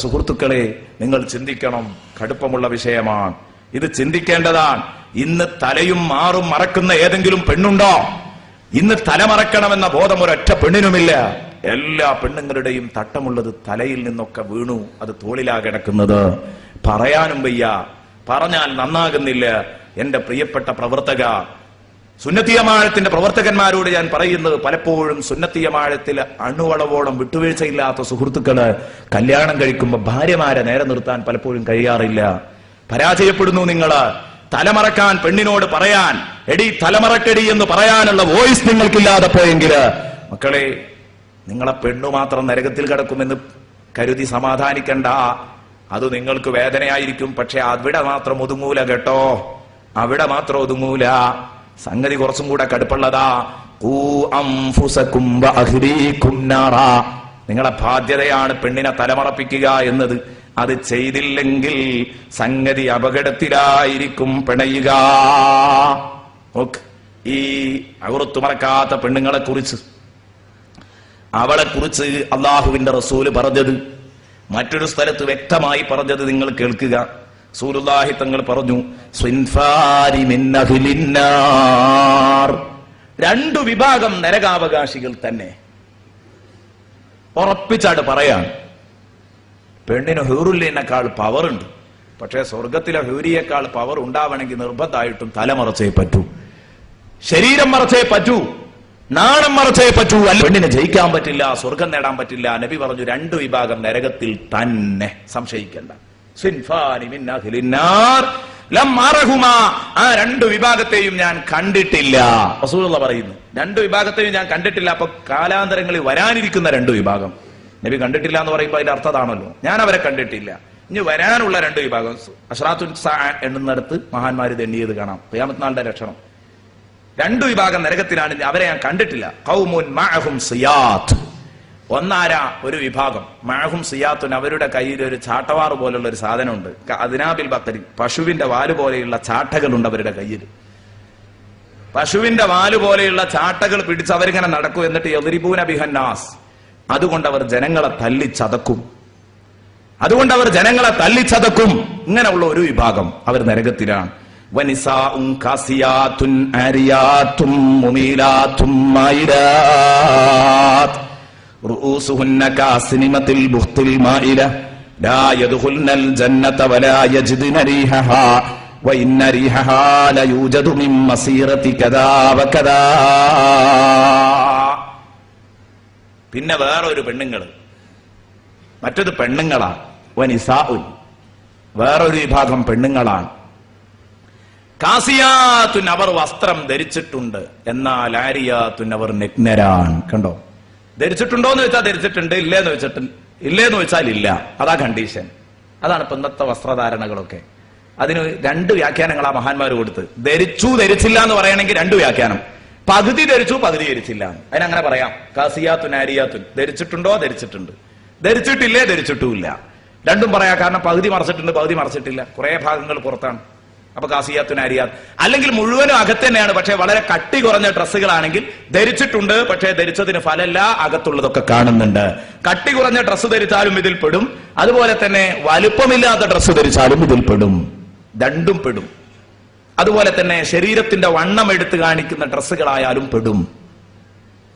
സുഹൃത്തുക്കളെ, നിങ്ങൾ ചിന്തിക്കണം. കടുപ്പമുള്ള വിഷയമാണ് ഇത്, ചിന്തിക്കേണ്ടതാണ്. ഇന്ന് തലയും മാറും മറക്കുന്ന ഏതെങ്കിലും പെണ്ണുണ്ടോ? ഇന്ന് തലമറക്കണമെന്ന ബോധം ഒരൊറ്റ പെണ്ണിനുമില്ല. എല്ലാ പെണ്ണുങ്ങളുടെയും തട്ടമുള്ളത് തലയിൽ നിന്നൊക്കെ വീണു, അത് തോളിലാ കിടക്കുന്നത്. പറയാനും വയ്യ, പറഞ്ഞാൽ നന്നാകുന്നില്ല. എന്റെ പ്രിയപ്പെട്ട പ്രവർത്തക, സുന്നത്തിയമാഴത്തിന്റെ പ്രവർത്തകന്മാരോട് ഞാൻ പറയുന്നത്, പലപ്പോഴും സുന്നത്തിയമാഴത്തിൽ അണുവളവോളം വിട്ടുവീഴ്ചയില്ലാത്ത സുഹൃത്തുക്കള് കല്യാണം കഴിക്കുമ്പോ ഭാര്യമാരെ നേരെ നിർത്താൻ പലപ്പോഴും കഴിയാറില്ല. പരാജയപ്പെടുന്നു. നിങ്ങള് തലമറക്കാൻ പെണ്ണിനോട് പറയാൻ, എടി തലമറക്കടി എന്ന് പറയാനുള്ള വോയിസ് നിങ്ങൾക്കില്ലാതെ പോയെങ്കിൽ, മക്കളെ, നിങ്ങളെ പെണ്ണു മാത്രം നരകത്തിൽ കിടക്കുമെന്ന് കരുതി സമാധാനിക്കണ്ട. അത് നിങ്ങൾക്ക് വേദനയായിരിക്കും. പക്ഷെ അവിടെ മാത്രം ഒതുങ്ങൂല കേട്ടോ, അവിടെ മാത്രം ഒതുങ്ങൂല. സംഗതി കുറച്ചും കൂടെ കടുപ്പുള്ളതാ. ഖൂ അൻഫുസകും വഅഹ്ലീകും നാറാ. നിങ്ങളെ ബാധ്യതയാണ് പെണ്ണിനെ തലമറപ്പിക്കുക എന്നത്. അത് ചെയ്തില്ലെങ്കിൽ സംഗതി അപകടത്തിലായിരിക്കും പിണയുക. ഈ ഔറത്ത് മറക്കാത്ത പെണ്ണുങ്ങളെ കുറിച്ച്, അവളെ കുറിച്ച് അള്ളാഹുവിന്റെ റസൂല് പറഞ്ഞത്, മറ്റൊരു സ്ഥലത്ത് വ്യക്തമായി പറഞ്ഞത് നിങ്ങൾ കേൾക്കുക. റസൂലുള്ളാഹി തങ്ങൾ പറഞ്ഞു, സ്വിൻഫാരി മിൻ അഹ്ലിന്നാർ. രണ്ടു വിഭാഗം നരകാവകാശികൾ തന്നെ. ഉറപ്പിച്ചാട് പറയാൻ, പെണ്ണിന് ഹൂറുല്ലിനേക്കാൾ പവർ ഉണ്ട്. പക്ഷേ സ്വർഗത്തിലെ ഹൂരിയേക്കാൾ പവർ ഉണ്ടാവണമെങ്കിൽ നിർബന്ധമായിട്ടും തലമറച്ചേ പറ്റൂ, ശരീരം മറച്ചേ പറ്റൂ, നാണം മറച്ചേ പറ്റൂ. അല്ല, പെണ്ണിനെ ജയിക്കാൻ പറ്റില്ല, സ്വർഗം നേടാൻ പറ്റില്ല. നബി പറഞ്ഞു, രണ്ടു വിഭാഗം നരകത്തിൽ തന്നെ, സംശയിക്കേണ്ട. ആ രണ്ടു വിഭാഗത്തെയും ഞാൻ കണ്ടിട്ടില്ല. റസൂലുള്ളാഹി പറയുന്നു, രണ്ടു വിഭാഗത്തെയും ഞാൻ കണ്ടിട്ടില്ല. അപ്പൊ കാലാന്തരങ്ങളിൽ വരാനിരിക്കുന്ന രണ്ടു വിഭാഗം നബി കണ്ടിട്ടില്ല എന്ന് പറയുമ്പോൾ അതിന്റെ അർത്ഥതാണല്ലോ, ഞാൻ അവരെ കണ്ടിട്ടില്ല. ഇനി വരാനുള്ള രണ്ടു വിഭാഗം, അശ്റാത്തുൽ സാഅ എന്നുന്നിടത്ത് മഹാന്മാര് എണ്ണിയത് കാണാം. ഖിയാമത്ത് നാളിന്റെ ലക്ഷണം. രണ്ടു വിഭാഗം നരകത്തിലാണ്, അവരെ ഞാൻ കണ്ടിട്ടില്ല. ഖൗമുൻ മഅഹും സിയാത്ത്. ഒന്നാരാ ഒരു വിഭാഗം, മഅഹും സിയാത്തുൻ, അവരുടെ കയ്യിൽ ഒരു ചാട്ടവാറ് പോലുള്ള ഒരു സാധനമുണ്ട്. അദ്നാബിൽ ബഖരി, പശുവിന്റെ വാല് പോലെയുള്ള ചാട്ടകളുണ്ട് അവരുടെ കയ്യിൽ. പശുവിന്റെ വാല് പോലെയുള്ള ചാട്ടകൾ പിടിച്ച് അവരിങ്ങനെ നടക്കും. എന്നിട്ട് യദ്രിബൂന ബിഹന്നാസ്, അതുകൊണ്ട് അവർ ജനങ്ങളെ തല്ലിച്ചതക്കും. ഇങ്ങനെയുള്ള ഒരു വിഭാഗം അവർ നരകത്തിലാണ്. വനിസാഉൻ കാസിയാത്തുൻ ആരിയാത്തും മുമീലാത്തും മായിലാത്ത് റൂസുഹുന്ന കാസ്നിമത്തിൽ ബുഖ്തിൽ മായില ലാ യദ്ഖുൽനൽ ജന്നത വലാ യജിദ്ന റീഹഹാ വഇന്ന റീഹഹാ ലയൂജദു മിൻ മസീറതി കദാ വകദാ. പിന്നെ വേറൊരു പെണ്ണുങ്ങള്, മറ്റൊരു പെണ്ണുങ്ങളാണ്. വനിസാഉൻ, വേറൊരു വിഭാഗം പെണ്ണുങ്ങളാണ്. കാസിയാത്തുൻ, അവർ വസ്ത്രം ധരിച്ചിട്ടുണ്ട്. എന്നാൽ ആരിയാത്തുൻ, അവർ നഗ്നരാണ്. കണ്ടോ, ധരിച്ചിട്ടുണ്ടോ എന്ന് വെച്ചാൽ ധരിച്ചിട്ടുണ്ട്, ഇല്ലേന്ന് വെച്ചാൽ ഇല്ല. അതാ കണ്ടീഷൻ. അതാണ് ഇപ്പൊ ഇന്നത്തെ വസ്ത്രധാരണകളൊക്കെ. അതിന് രണ്ട് വ്യാഖ്യാനങ്ങളാ മഹാന്മാർ കൊടുത്ത്. ധരിച്ചു ധരിച്ചില്ല എന്ന് പറയണമെങ്കിൽ രണ്ട് വ്യാഖ്യാനം. പകുതി ധരിച്ചു, പകുതി ധരിച്ചില്ല. അതിനങ്ങനെ പറയാം. കാസിയാത്തുൻ ആരിയാത്തുൻ, ധരിച്ചിട്ടുണ്ടോ, ധരിച്ചിട്ടുണ്ട്, ധരിച്ചിട്ടില്ലേ, ധരിച്ചിട്ടുമില്ല. രണ്ടും പറയാം. കാരണം പകുതി മറച്ചിട്ടുണ്ട്, പകുതി മറച്ചിട്ടില്ല, കുറെ ഭാഗങ്ങൾ പുറത്താണ്. അപ്പൊ കാസിയാത്തുൻ ആരിയാത്ത്. അല്ലെങ്കിൽ മുഴുവനും അകത്ത് തന്നെയാണ്, പക്ഷെ വളരെ കട്ടി കുറഞ്ഞ ഡ്രസ്സുകളാണെങ്കിൽ ധരിച്ചിട്ടുണ്ട്, പക്ഷെ ധരിച്ചതിന് ഫലമല്ല, അകത്തുള്ളതൊക്കെ കാണുന്നുണ്ട്. കട്ടി കുറഞ്ഞ ഡ്രസ്സ് ധരിച്ചാലും ഇതിൽ പെടും, അതുപോലെ തന്നെ വലുപ്പമില്ലാത്ത ഡ്രസ്സ് ധരിച്ചാലും ഇതിൽ പെടും. രണ്ടും പെടും. അതുപോലെ തന്നെ ശരീരത്തിന്റെ വണ്ണം എടുത്തു കാണിക്കുന്ന ഡ്രസ്സുകളായാലും പെടും.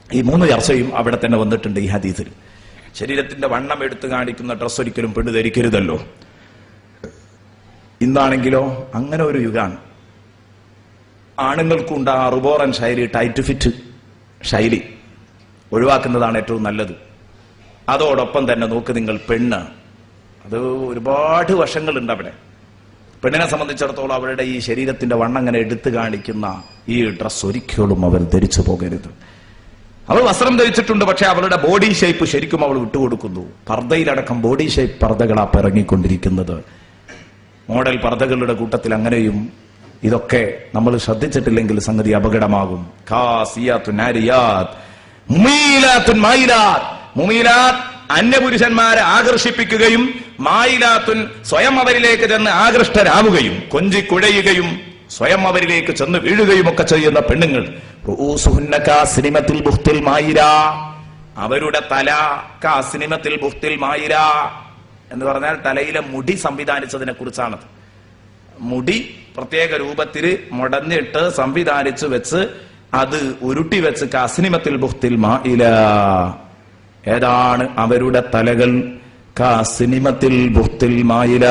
ഈ മൂന്ന് ചർച്ചയും അവിടെ തന്നെ വന്നിട്ടുണ്ട് ഈ ഹദീസിൽ. ശരീരത്തിന്റെ വണ്ണം എടുത്തു കാണിക്കുന്ന ഡ്രസ്സ് ഒരിക്കലും പെണ്ണ് ധരിക്കരുതല്ലോ. ഇന്നാണെങ്കിലോ അങ്ങനെ ഒരു യുഗാണ്. ആണുങ്ങൾക്കുണ്ട് ആ റുബോറൻ ശൈലി, ടൈറ്റ് ഫിറ്റ് ശൈലി. ഒഴിവാക്കുന്നതാണ് ഏറ്റവും നല്ലത്. അതോടൊപ്പം തന്നെ നോക്ക് നിങ്ങൾ, പെണ്ണ്, അത് ഒരുപാട് വശങ്ങളുണ്ട് അവിടെ. പെണ്ണിനെ സംബന്ധിച്ചിടത്തോളം അവരുടെ ഈ ശരീരത്തിന്റെ വണ്ണം അങ്ങനെ എടുത്തു കാണിക്കുന്ന ഈ ഡ്രസ് ഒരിക്കലും അവർ ധരിച്ചു പോകരുത്. അവൾ വസ്ത്രം ധരിച്ചിട്ടുണ്ട്, പക്ഷെ അവളുടെ ബോഡി ഷേപ്പ് ശരിക്കും അവൾ വിട്ടുകൊടുക്കുന്നു. പർദ്ദയിലടക്കം ബോഡി ഷേപ്പ് പർദ്ദകളാ ഇറങ്ങിക്കൊണ്ടിരിക്കുന്നത്. മോഡൽ പർദ്ദകളുടെ കൂട്ടത്തിൽ അങ്ങനെയും. ഇതൊക്കെ നമ്മൾ ശ്രദ്ധിച്ചിട്ടില്ലെങ്കിൽ സംഗതി അപകടമാകും. കാസിയാത്തുൻ ആരിയാത്ത്, മുമീലാത്തുൻ മായിലാത്ത്. മുമീലാത്ത് അന്യപുരുഷന്മാരെ ആകർഷിപ്പിക്കുകയും, മായിലാത്തുൻ സ്വയം അവരിലേക്ക് ചെന്ന് ആകൃഷ്ടരാവുകയും, കൊഞ്ചിക്കുഴയുകയും സ്വയം അവരിലേക്ക് ചെന്ന് വീഴുകയും ഒക്കെ ചെയ്യുന്ന പെണ്ണുങ്ങൾ. അവരുടെ തല കാസിനിമത്തിൽ ബുഖ്തിൽ മായിര, എന്ന് പറഞ്ഞാൽ തലയിലെ മുടി സംവിധാനിച്ചതിനെ കുറിച്ചാണത്. മുടി പ്രത്യേക രൂപത്തിൽ മുടഞ്ഞിട്ട് സംവിധാനിച്ചു വെച്ച് അത് ഉരുട്ടി വെച്ച് കാസിനിമത്തിൽ ബുഖ്തിൽ മാഇല. ഏതാണ് അവരുടെ തലകൾ? കാസിനിമത്തിൽ ബുഖ്തിൽ മാഇല,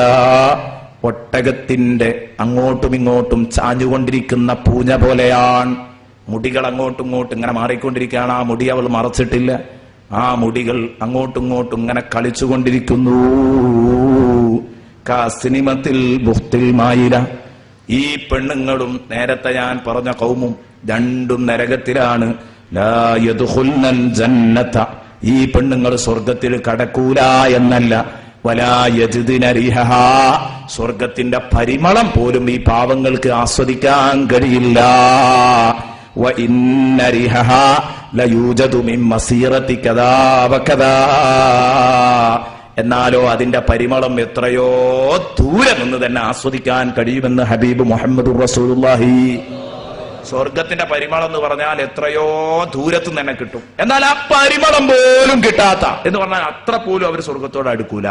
ഒട്ടകത്തിന്റെ അങ്ങോട്ടും ഇങ്ങോട്ടും ചാഞ്ഞുകൊണ്ടിരിക്കുന്ന പൂഞ്ഞ പോലെയാണ്. മുടികൾ അങ്ങോട്ടും ഇങ്ങോട്ടും ഇങ്ങനെ മാറിക്കൊണ്ടിരിക്കുകയാണ്. ആ മുടി അവൾ മറച്ചിട്ടില്ല. ആ മുടികൾ അങ്ങോട്ടും ഇങ്ങോട്ടും ഇങ്ങനെ കളിച്ചുകൊണ്ടിരിക്കുന്നു. കാസിനിമത്തിൽ ബുഖ്തിൽ മായില. ഈ പെണ്ണുങ്ങളും നേരത്തെ ഞാൻ പറഞ്ഞ ഖൗമും രണ്ടും നരകത്തിലാണ്. ലാ യദ്ഖുൽനൽ ജന്നത, ഈ പെണ്ണുങ്ങൾ സ്വർഗത്തിൽ കടക്കൂല എന്നല്ല, വലാ യജിദ്ന റിഹഹാ, സ്വർഗത്തിന്റെ പരിമളം പോലും ഈ പാവങ്ങൾക്ക് ആസ്വദിക്കാൻ കഴിയില്ല. വ ഇന്ന റിഹഹാ ലയൂജദു മിൻ മസീറതി കദാ വകദാ, എന്നാലോ അതിന്റെ പരിമളം എത്രയോ ദൂരെ നിന്ന് തന്നെ ആസ്വദിക്കാൻ കഴിയുമെന്ന് ഹബീബ് മുഹമ്മദ് റസൂലുള്ളാഹി. സ്വർഗത്തിന്റെ പരിമളം എന്ന് പറഞ്ഞാൽ എത്രയോ ദൂരത്തു തന്നെ കിട്ടും. എന്നാൽ ആ പരിമളം പോലും കിട്ടാത്ത എന്ന് പറഞ്ഞാൽ അത്ര പോലും അവർ സ്വർഗത്തോട് അടുക്കൂല.